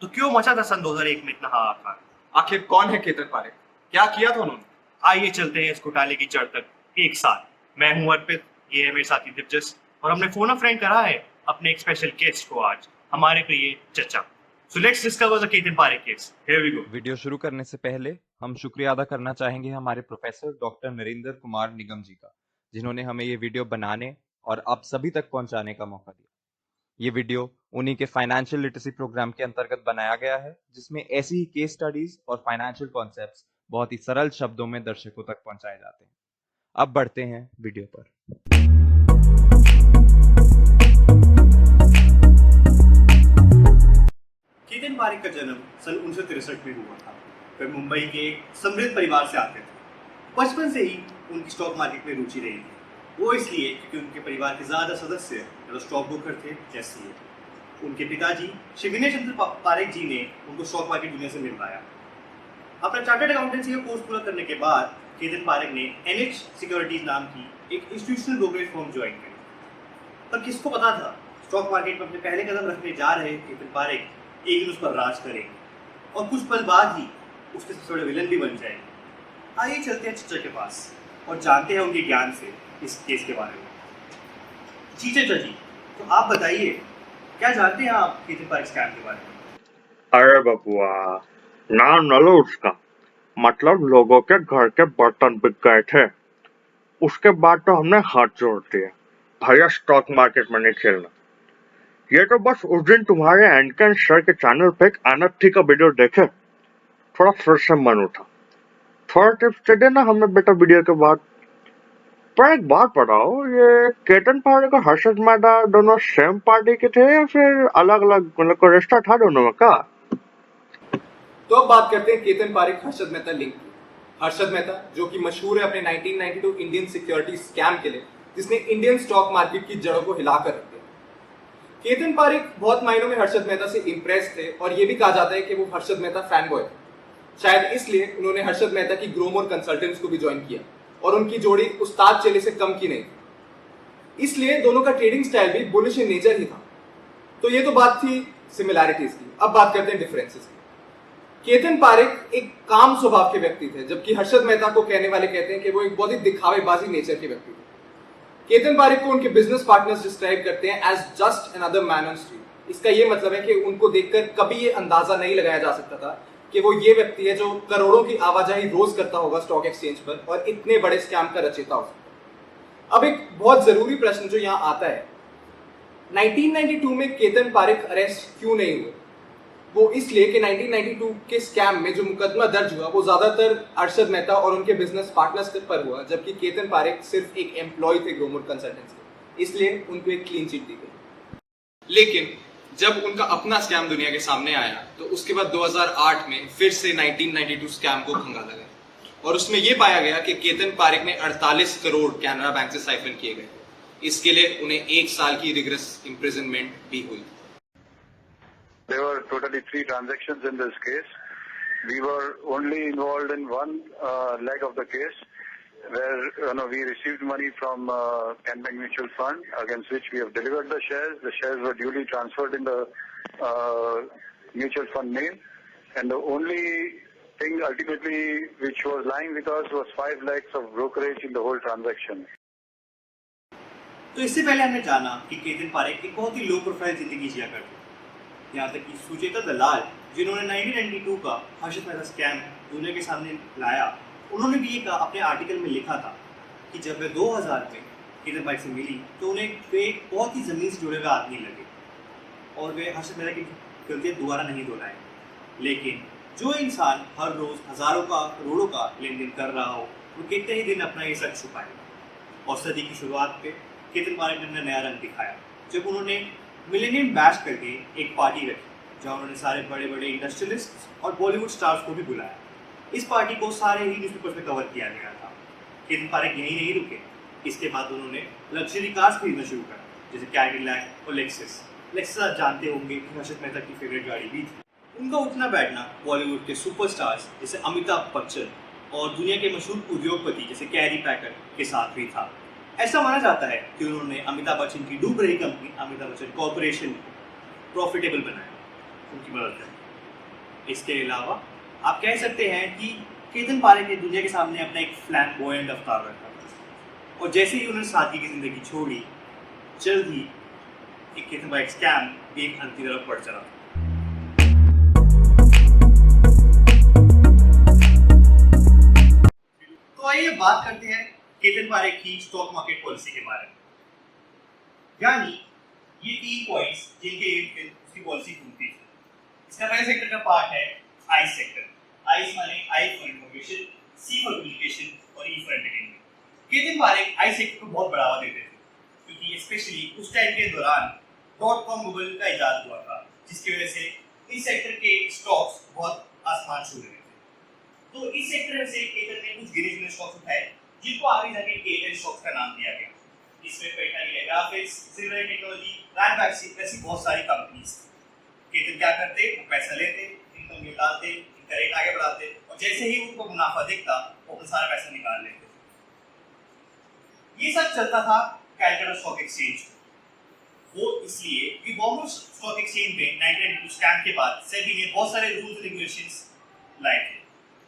तो क्यों मचा था सन 2001 में इतना हाहाकार? आखिर कौन है केतन पारेख? क्या किया था उन्होंने? आइए चलते हैं इस घोटाले की जड़ तक एक साथ। मैं हूं अर्पित, ये है मेरे साथी दिवजस, और हमने फोन अ फ्रेंड करा है अपने एक स्पेशल गेस्ट को आज, हमारे प्रिय चचा। So let's discover the Ketan Parekh case. Here we go. Video शुरू करने से पहले हम शुक्रिया अदा करना चाहेंगे हमारे प्रोफेसर डॉक्टर नरेंद्र कुमार निगम जी का, जिन्होंने हमें ये वीडियो बनाने और आप सभी तक पहुंचाने का मौका दिया। ये वीडियो उन्हीं के फाइनेंशियल लिटरेसी प्रोग्राम के अंतर्गत बनाया गया है, जिसमें ऐसी ही केस स्टडीज और फाइनेंशियल कॉन्सेप्ट्स बहुत ही सरल शब्दों में दर्शकों तक पहुंचाए जाते हैं। अब बढ़ते हैं वीडियो पर। केतन पारेख का जन्म सन 1963 में हुआ था। वे मुंबई के एक समृद्ध परिवार से आते थे। बचपन से ही उनकी स्टॉक मार्केट में रुचि रही थी। वो इसलिए क्योंकि उनके परिवार के ज्यादा सदस्य स्टॉक ब्रोकर थे जैसे ही। उनके पिताजी श्री विनय चंद्र पारेख जी ने उनको स्टॉक मार्केट दुनिया से मिलवाया। अपना चार्टर्ड अकाउंटेंसी का कोर्स पूरा करने के बाद केतन पारेख ने NH सिक्योरिटीज नाम की एक इंस्टीट्यूशनल ब्रोकरेज फर्म ज्वाइन करी। पर किसको पता था स्टॉक मार्केट में अपने पहले कदम रखने जा रहे केतन पारेख एक दिन उस पर राज करेंगे और कुछ पल बाद ही उसके सबसे बड़े विलन भी बन जाएंगे। आइए चलते हैं चचा के पास और जानते हैं उनके ज्ञान से इस केस के बारे में। जी चचा जी, तो आप बताइए क्या जानते हैं आप केतन पारेख स्कैम के बारे में? अरे बबुआ, नाम न लो उसका। मतलब लोगों के घर के बर्तन बिक गए थे। उसके बाद तो हमने हाथ जोड़ दिए, भैया स्टॉक मार्केट में नहीं खेलना। ये तो बस उस दिन तुम्हारे एंकर सर के चैनल पे एक NFT का वीडियो देखे, थोड़ा फिर से मन उठा। थोड़ा टिप्स दे देना हमें बेटा वीडियो के बाद। पर एक बात बताओ, ये केतन पारेख और हर्षद मेहता दोनों सेम पार्टी के थे या फिर अलग अलग, मतलब कोई रिश्ता था दोनों में का? तो अब बात करते हैं केतन पारेख हर्षद मेहता लिंक की। हर्षद मेहता जो कि मशहूर है अपने 1992 इंडियन सिक्योरिटी स्कैम के लिए, जिसने इंडियन स्टॉक मार्केट की जड़ों को हिलाकर रख दिया। केतन पारेख बहुत मायनों में हर्षद मेहता से इंप्रेस थे और ये भी कहा जाता है कि वो हर्षद मेहता फैन बॉय थे। शायद इसलिए उन्होंने हर्षद मेहता की ग्रोमोर कंसल्टेंट्स को भी ज्वाइन किया और उनकी जोड़ी उस्ताद चेले से कम की नहीं थी। इसलिए दोनों का ट्रेडिंग स्टाइल भी बुलिश इन नेचर ही था। तो ये तो बात थी सिमिलैरिटीज की। अब बात करते हैं डिफरेंसेस की। केतन पारेख एक काम स्वभाव के व्यक्ति थे, जबकि हर्षद मेहता को कहने वाले कहते हैं कि वो एक बहुत ही दिखावेबाजी नेचर के व्यक्ति थे। केतन पारेख को उनके बिजनेस पार्टनर्स डिस्क्राइब करते हैं as just another man on street. इसका ये मतलब है कि उनको देखकर कभी ये अंदाजा नहीं लगाया जा सकता था कि वो ये व्यक्ति है जो करोड़ों की आवाजाही रोज करता होगा स्टॉक एक्सचेंज पर और इतने बड़े स्कैम का रचयिता हो सकता है। अब एक बहुत जरूरी प्रश्न जो यहाँ आता है, 1992 में केतन पारेख अरेस्ट क्यों नहीं हुए? वो इसलिए कि 1992 के स्कैम में जो मुकदमा दर्ज हुआ वो ज्यादातर हर्षद मेहता और उनके बिजनेस पार्टनर्स पर हुआ, जबकि केतन पारेख सिर्फ एक एम्प्लॉय थे ग्रोमोर कंसल्टेंसी, इसलिए उनको एक क्लीन चिट दी गई। लेकिन जब उनका अपना स्कैम दुनिया के सामने आया तो उसके बाद 2008 में फिर से 1992 स्कैम को खंगाला गया और उसमें यह पाया गया कि केतन पारेख ने 48 करोड़ कैनरा बैंक से साइफन किए गए। इसके लिए उन्हें 1 साल की रिग्रेस इम्प्रिजनमेंट भी हुई। There were totally 3 transactions in this case. We were only involved in one leg of the case, where we received money from CanBank Mutual Fund, against which we have delivered the shares. The shares were duly transferred in the mutual fund name, and the only thing ultimately which was lying with us was 5 lakhs of brokerage in the whole transaction. तो इससे पहले हमने जाना कि केतन पारेख एक बहुत ही low profile जिंदगी जिया करते, यहाँ तक कि सुचेता दलाल जिन्होंने 1992 का हर्षद मेहता स्कैम दुनिया के सामने लाया, उन्होंने भी ये अपने आर्टिकल में लिखा था कि जब वे 2000 में केतन पारेख से मिली तो उन्हें वे एक बहुत ही ज़मीन से जुड़े हुए आदमी लगे और वे हर्षद मेहता की गलतियाँ दोबारा नहीं दोहराए। लेकिन जो इंसान हर रोज़ हज़ारों का करोड़ों का लेन देन कर रहा हो, वो कितने ही दिन अपना ये सच छुपाएगा। और सदी की शुरुआत पे केतन पारेख ने नया रंग दिखाया जब उन्होंने मिलेनियम बैश करके एक पार्टी रखी, जहाँ उन्होंने सारे बड़े बड़े इंडस्ट्रियलिस्ट और बॉलीवुड स्टार्स को भी बुलाया। इस पार्टी को सारे ही न्यूज़पेपर्स में कवर किया गया था। केतन पारेख यहीं नहीं रुके, इसके बाद उन्होंने लग्जरी कार्स खरीदना शुरू करा, जैसे कैडिलैक और लेक्सस। लेक्सस आप जानते होंगे कि हर्षद मेहता की फेवरेट गाड़ी भी थी। उनका उठना बैठना बॉलीवुड के सुपरस्टार्स जैसे अमिताभ बच्चन और दुनिया के मशहूर उद्योगपति जैसे कैरी पैकर के साथ भी था। ऐसा माना जाता है कि उन्होंने अमिताभ बच्चन की डूब रही कंपनी अमिताभ बच्चन कॉर्पोरेशन को प्रॉफिटेबल बनाया उनकी मदद करके। इसके अलावा आप कह सकते हैं कि केतन पारेख ने दुनिया के सामने अपना एक फ्लैम्बॉयंट अवतार रखा और जैसे ही उन्होंने सादगी की जिंदगी छोड़ी, जल्द ही एक केतन पारेख स्कैम एक अंतिम तरफ बढ़ चला। तो आइए बात करते हैं केतन पारेख की स्टॉक मार्केट पॉलिसी के बारे में। यानी ये 3 पॉइंट्स जिनके इर्द गिर्द उसकी पॉलिसी घूमती है। इसका पहले सेक्टर का पार्ट है आई सेक्टर। आई माने I for information, C for communication और E for entertainment. Ketan Parekh I sector को बहुत बढ़ावा देते थे क्योंकि स्पेशली उस टाइम के दौरान .com मोबाइल का इजाद हुआ था, जिसकी वजह से इस सेक्टर के स्टॉक्स बहुत आसमान छू रहे थे। तो इस सेक्टर में से केतन ने कुछ गिने चुने स्टॉक्स उठाए जिनको आगे जाके केतन स्टॉक्स का नाम दिया गया। इसमें pattern graphics, silver technology, rand vaccine ऐसी बहुत सारी कंपनीज। केतन क्या करते, वो पैसा लेते, इनकम निकालते, इनका रेट आगे बढ़ाते और जैसे ही उनको मुनाफा दिखता वो अपना सारा पैसा निकाल लेते। ये सब चलता था कैलकाटा स्टॉक एक्सचेंज। वो इसलिए कि बॉम्बे स्टॉक एक्सचेंज में 1992 स्कैम के बाद सेबी ने बहुत सारे रूल्स रेगुलेशंस लाए थे,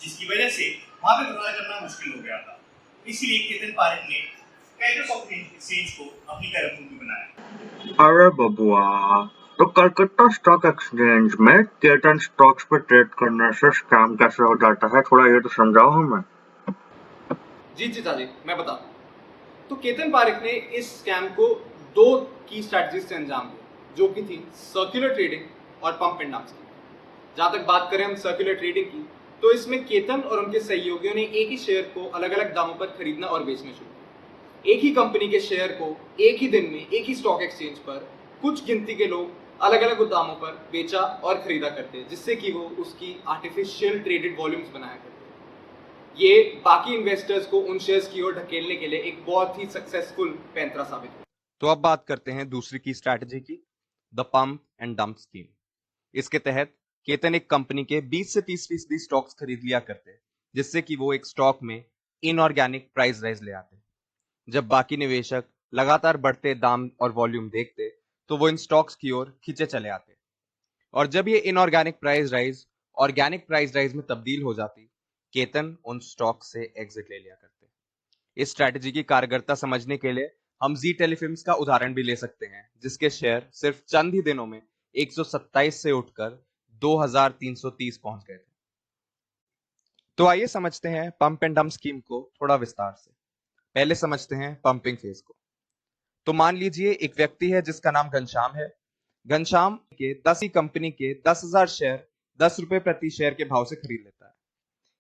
जिसकी वजह से वहां पे कंट्रोल करना मुश्किल हो गया था। इसलिए केतन पारेख ने कैलकाटा स्टॉक एक्सचेंज को अपनी कर्मभूमि बनाया। अरे बबुआ, तो कलकत्ता स्टॉक एक्सचेंज में केतन स्टॉक्स पर ट्रेड करने से स्कैम कैसे हो जाता है, थोड़ा ये तो समझाओ हमें। जी चाची, मैं बताता हूँ। तो केतन पारेख ने इस स्कैम को 2 की स्ट्रैटेजीज से अंजाम दिया, जो कि थी सर्कुलर ट्रेडिंग और पंप एंड डंप स्कीम। जहां तक बात करें हम सर्कुलर ट्रेडिंग की, तो इसमें केतन और उनके सहयोगियों ने एक ही शेयर को अलग अलग दामों पर खरीदना और बेचना शुरू किया। एक ही कंपनी के शेयर को एक ही दिन में एक ही स्टॉक एक्सचेंज पर कुछ गिनती के लोग अलग अलग दामों पर बेचा और खरीदा करते, जिससे कि वो उसकी आर्टिफिशियल ट्रेडेड वॉल्यूम्स बनाया करते। ये बाकी इन्वेस्टर्स को उन शेयर्स की ओर ढकेलने के लिए एक बहुत ही सक्सेसफुल पैंतरा साबित हुआ। तो अब बात करते हैं दूसरी की स्ट्रैटेजी की, the pump and dump scheme. इसके तहत केतन एक कंपनी के 20 से 30% स्टॉक्स खरीद लिया करते, जिससे कि वो एक स्टॉक में इनऑर्गेनिक प्राइस राइज ले आते। जब बाकी निवेशक लगातार बढ़ते दाम और वॉल्यूम देखते तो वो इन स्टॉक्स की ओर खींचे चले आते, और जब ये inorganic price rise organic price rise में तब्दील हो जाती, केतन उन स्टॉक से एग्जिट ले लिया करते। इस स्ट्रैटेजी की कारगरता समझने के लिए हम जी टेलीफिल्म्स का उदाहरण भी ले सकते हैं, जिसके शेयर सिर्फ चंद ही दिनों में 127 से उठकर 2330 पहुंच गए थे। तो आइए समझते हैं पंप एंड डंप स्कीम को थोड़ा विस्तार से। पहले समझते हैं पंपिंग फेज को। तो मान लीजिए एक व्यक्ति है जिसका नाम घनश्याम है। घनश्याम के 10 ही कंपनी के 10,000 शेयर 10 रुपए प्रति शेयर के भाव से खरीद लेता है।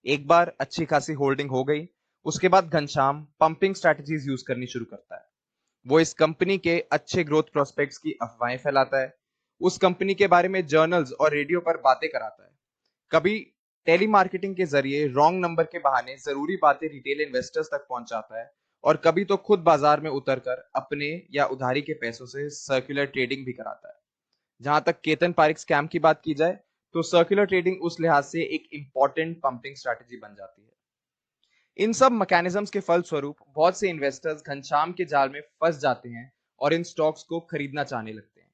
एक बार अच्छी खासी होल्डिंग हो गई, उसके बाद घनश्याम पंपिंग स्ट्रैटेजीज यूज करनी शुरू करता है। वो इस कंपनी के अच्छे ग्रोथ प्रोस्पेक्ट्स की अफवाहें फैलाता है, उस कंपनी के बारे में जर्नल्स और रेडियो पर बातें कराता है। कभी टेली मार्केटिंग के जरिए रॉन्ग नंबर के बहाने जरूरी बातें रिटेल इन्वेस्टर्स तक पहुंचाता है, और कभी तो खुद बाजार में उतरकर अपने या उधारी के पैसों से सर्कुलर ट्रेडिंग भी कराता है। जहां तक केतन पारेख स्कैम की बात की जाए तो सर्कुलर ट्रेडिंग उस लिहाज से एक इंपॉर्टेंट पंपिंग स्ट्रैटेजी बन जाती है। इन सब मैकेनिज्म्स के फलस्वरूप बहुत से इन्वेस्टर्स घनश्याम के जाल में फंस जाते हैं और इन स्टॉक्स को खरीदना चाहने लगते हैं।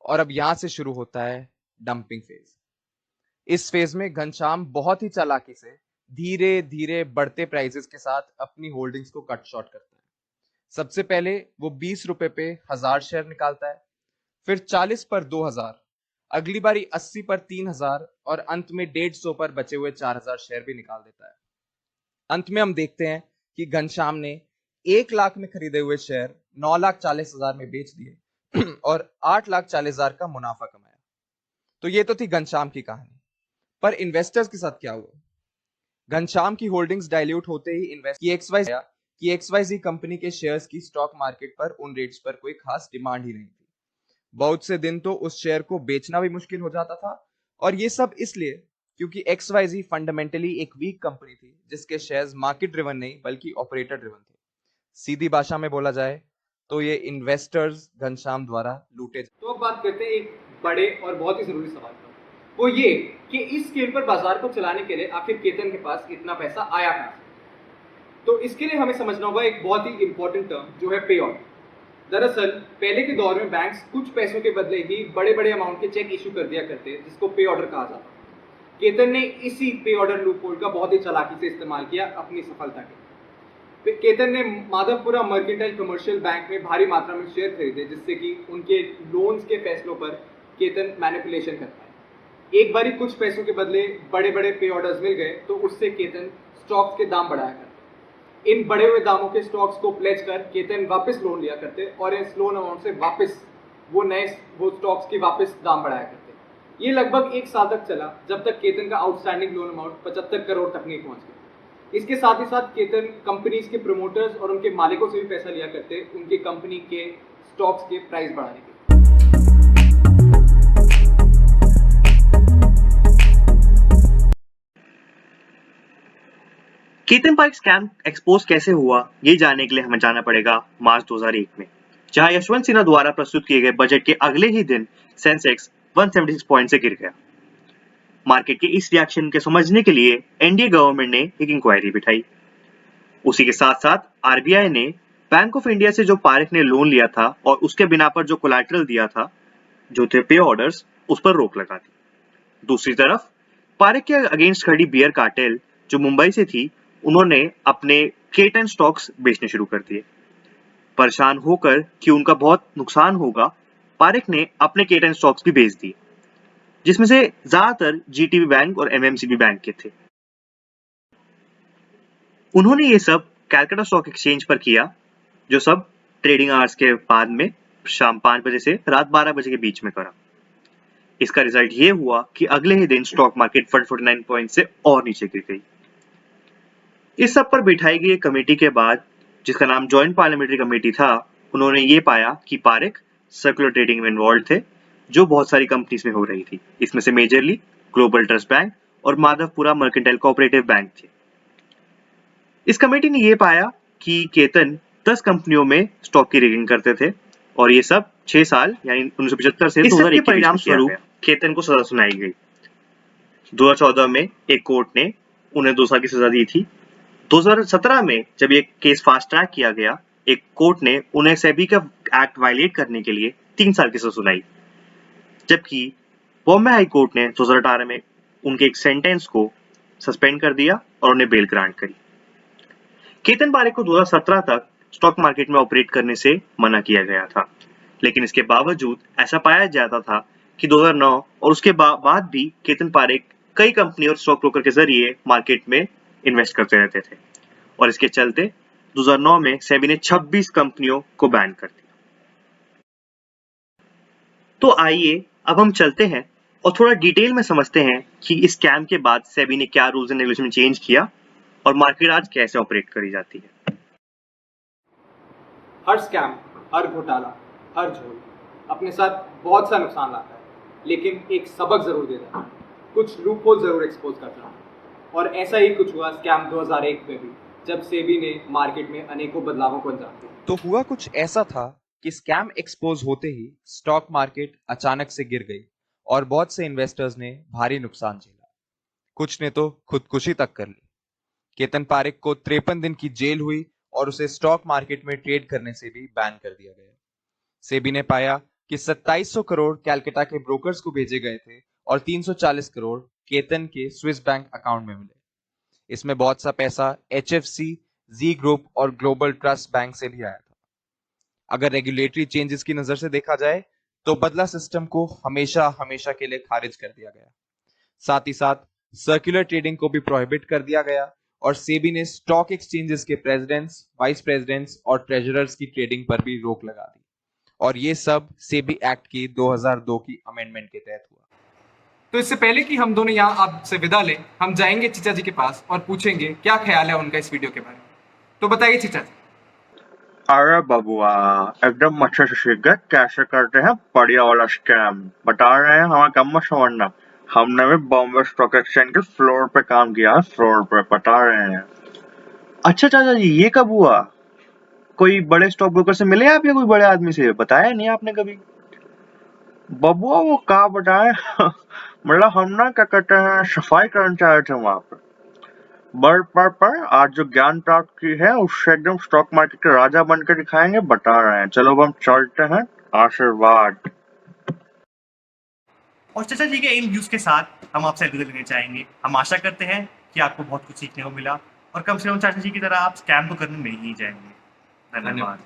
और अब यहां से शुरू होता है डंपिंग फेज। इस फेज में घनश्याम बहुत ही चालाकी से धीरे धीरे बढ़ते प्राइसेस के साथ अपनी होल्डिंग्स को कट शॉर्ट करता है। सबसे पहले वो 20 रुपए पे 1000 शेयर निकालता है, फिर 40 पर 2000, अगली बारी 80 पर 3000 और अंत में 150 पर बचे हुए 4000 शेयर भी निकाल देता है। अंत में हम देखते हैं कि घनश्याम ने 1 लाख में खरीदे हुए शेयर 9,40,000 में बेच दिए और 8,40,000 का मुनाफा कमाया। तो ये तो थी घनश्याम की कहानी, पर इन्वेस्टर्स के साथ क्या हुआ? घनश्याम की होल्डिंग्स डाइल्यूट होते ही इन्वेस्टर की XYZ कंपनी के शेयर्स की स्टॉक मार्केट पर उन रेट्स पर कोई खास डिमांड ही नहीं थी। बहुत से दिन तो उस शेयर को बेचना भी मुश्किल हो जाता था, और ये सब इसलिए क्योंकि XYZ फंडामेंटली एक वीक कंपनी थी जिसके शेयर्स मार्केट ड्रिवन नहीं बल्कि ऑपरेटर ड्रिवन थे। सीधी भाषा में बोला जाए तो ये इन्वेस्टर्स घनश्याम द्वारा लूटे। तो अब बात करते हैं एक बड़े और बहुत ही जरूरी सवाल पर, वो ये कि इस स्केल पर बाजार को चलाने के लिए आखिर केतन के पास इतना पैसा आया कहां से? तो इसके लिए हमें समझना होगा एक बहुत ही इंपॉर्टेंट टर्म जो है पे ऑर्डर। दरअसल पहले के दौर में बैंक्स कुछ पैसों के बदले ही बड़े बड़े अमाउंट के चेक इशू कर दिया करते, जिसको पे ऑर्डर कहा जाता। केतन ने इसी पे ऑर्डर लूपहोल का बहुत ही चालाकी से इस्तेमाल किया अपनी सफलता के लिए। फिर केतन ने माधवपुरा मर्केंटाइल कमर्शियल बैंक में भारी मात्रा में शेयर खरीदे, जिससे कि उनके लोन्स के फैसलों पर केतन मैनिपुलेशन कर पाए। एक बारी कुछ पैसों के बदले बड़े बड़े पे ऑर्डर्स मिल गए तो उससे केतन स्टॉक्स के दाम बढ़ाया करते। इन बढ़े हुए दामों के स्टॉक्स को प्लेज कर केतन वापस लोन लिया करते और इस लोन अमाउंट से वापस वो स्टॉक्स की वापस दाम बढ़ाया करते। ये लगभग 1 साल तक चला, जब तक केतन का आउटस्टैंडिंग लोन अमाउंट 75 करोड़ तक नहीं पहुंच गया। इसके साथ ही साथ केतन कंपनीज के प्रमोटर्स और उनके मालिकों से भी पैसा लिया करते उनकी कंपनी के स्टॉक्स के प्राइस बढ़ाने के लिए। केतन पार्क स्कैम एक्सपोज कैसे हुआ, ये जानने के लिए हमें जाना पड़ेगा मार्च 2001 में, जहां यशवंत सिन्हा द्वारा प्रस्तुत किए गए बजट के अगले ही दिन सेंसेक्स 176 पॉइंट से गिर गया। मार्केट के इस रिएक्शन के समझने के लिए एनडीए गवर्नमेंट ने एक इंक्वायरी बिठाई। उसी के साथ साथ आरबीआई ने बैंक ऑफ इंडिया से जो पारेख ने लोन लिया था और उसके बिना पर जो कोलैटरल दिया था, जो थे पे ऑर्डर्स, उस पर रोक लगा दी। दूसरी तरफ पारेख के अगेंस्ट खड़ी बियर कार्टेल जो मुंबई से थी, उन्होंने अपने केटन स्टॉक्स बेचने शुरू कर दिए। परेशान होकर कि उनका बहुत नुकसान होगा, पारेख ने अपने केटन स्टॉक्स भी बेच दिए, जिसमें से ज्यादातर जीटीबी बैंक और एमएमसीबी बैंक के थे। उन्होंने ये सब कैलकाटा स्टॉक एक्सचेंज पर किया, जो सब ट्रेडिंग आवर्स के बाद में शाम 5 बजे से रात 12 बजे के बीच में करा। इसका रिजल्ट ये हुआ कि अगले ही दिन स्टॉक मार्केट 149 पॉइंट से और नीचे गिर गई। इस सब पर बिठाई गई एक कमेटी के बाद, जिसका नाम जॉइंट पार्लियामेंट्री कमेटी था, उन्होंने ये पाया कि पारेख सर्कुलर ट्रेडिंग में इन्वॉल्व थे, जो बहुत सारी कंपनीज में हो रही थी। इसमें से मेजरली ग्लोबल ट्रस्ट बैंक और माधवपुरा मर्केंटाइल कोऑपरेटिव बैंक थे। इस कमेटी ने ये पाया कि केतन 10 कंपनियों में स्टॉक की रिगिंग करते थे और ये सब 6 साल यानी 1975 से 2001 के परिणाम स्वरूप केतन को सजा सुनाई गई। 2014 में एक कोर्ट ने उन्हें 2 साल की सजा दी थी। 2017 में जब ये केस फास्ट ट्रैक किया गया, एक कोर्ट ने उन्हें सेबी का एक्ट वायलेट करने के लिए 3 साल की सजा सुनाई, जबकि बॉम्बे हाई कोर्ट ने 2018 में उनके एक सेंटेंस को सस्पेंड कर दिया और उन्हें बेल ग्रांट करी। केतन पारेख को 2017 तक स्टॉक मार्केट में ऑपरेट करने से मना किया गया था, लेकिन इसके बावजूद ऐसा पाया जाता था कि 2009 और उसके बाद भी केतन पारेख कई कंपनी और स्टॉक ब्रोकर के जरिए मार्केट में इन्वेस्ट करते रहते थे और इसके चलते 2009 में सेबी ने 26 कंपनियों को बैन कर दिया। तो आइए अब हम चलते हैं और थोड़ा डिटेल में समझते हैं कि इस स्कैम के बाद सेबी ने क्या रूल्स एंड रेगुलेशन में चेंज किया और मार्केट आज कैसे ऑपरेट करी जाती है। हर स्कैम, हर घोटाला, हर झोल अपने साथ बहुत सा नुकसान लाता है, लेकिन एक सबक जरूर देता है, कुछ लूपहोल जरूर एक्सपोज करता है। और ऐसा ही कुछ हुआ स्कैम 2001 में भी, जब सेबी ने मार्केट में अनेकों बदलावों को अंजाम दिया। तो हुआ कुछ ऐसा था कि स्कैम एक्सपोज होते ही स्टॉक मार्केट अचानक से गिर गई और बहुत से इन्वेस्टर्स ने भारी नुकसान झेला। कुछ ने तो खुदकुशी तक कर ली। केतन पारेख को 53 दिन की जेल हुई और उसे स्टॉक मार्केट में ट्रेड करने से भी बैन कर दिया गया। सेबी ने पाया कि 2700 करोड़ कैलकाटा के ब्रोकर्स को भेजे गए थे और 340 करोड़ केतन के स्विस बैंक अकाउंट में मिले। इसमें बहुत सा पैसा एचएफसी, जी ग्रुप और ग्लोबल ट्रस्ट बैंक से भी आया था। अगर रेगुलेटरी चेंजेस की नजर से देखा जाए तो बदला सिस्टम को हमेशा हमेशा के लिए खारिज कर दिया गया। साथ ही साथ सर्कुलर ट्रेडिंग को भी प्रोहिबिट कर दिया गया और सेबी ने स्टॉक एक्सचेंजेस के प्रेसिडेंट्स, वाइस प्रेसिडेंट्स और ट्रेजरर्स की ट्रेडिंग पर भी रोक लगा दी। और ये सब सेबी एक्ट की 2002 की अमेंडमेंट के तहत हुआ। तो इससे पहले कि हम दोनों यहाँ आपसे विदा लें, हम जाएंगे चीचा जी के पास और पूछेंगे क्या ख्याल है उनका इस वीडियो के बारे में। तो बताइए चीचा जी। अरे बबुआ, एकदम अच्छे से सीख गए कैसे करते हैं बढ़िया वाला स्कैम। बता रहे हैं, हमें कम मत समझना। हमने भी बॉम्बे स्टॉक एक्सचेंज के फ्लोर पे काम किया है, फ्लोर पे, बता रहे हैं। अच्छा चाचा जी, ये कब हुआ? कोई बड़े स्टॉक ब्रोकर से मिले आप या कोई बड़े आदमी से? बताया नहीं आपने कभी। बबुआ वो कहा बताए मतलब हम ना क्या कहते हैं, सफाई कर्मचारी थे वहां पे। पर आज जो ज्ञान प्राप्त की है उससे एकदम स्टॉक मार्केट के राजा बनकर दिखाएंगे, बता रहे हैं। चलो अब हम चलते हैं। आशीर्वाद। और चाचा जी के इन व्यूज के साथ हम आपसे अलविदा लेने चाहेंगे। हम आशा करते हैं कि आपको बहुत कुछ सीखने को मिला और कम से कम चाचा जी की तरह आप स्कैम तो करने नहीं ही जाएंगे। धन्यवाद।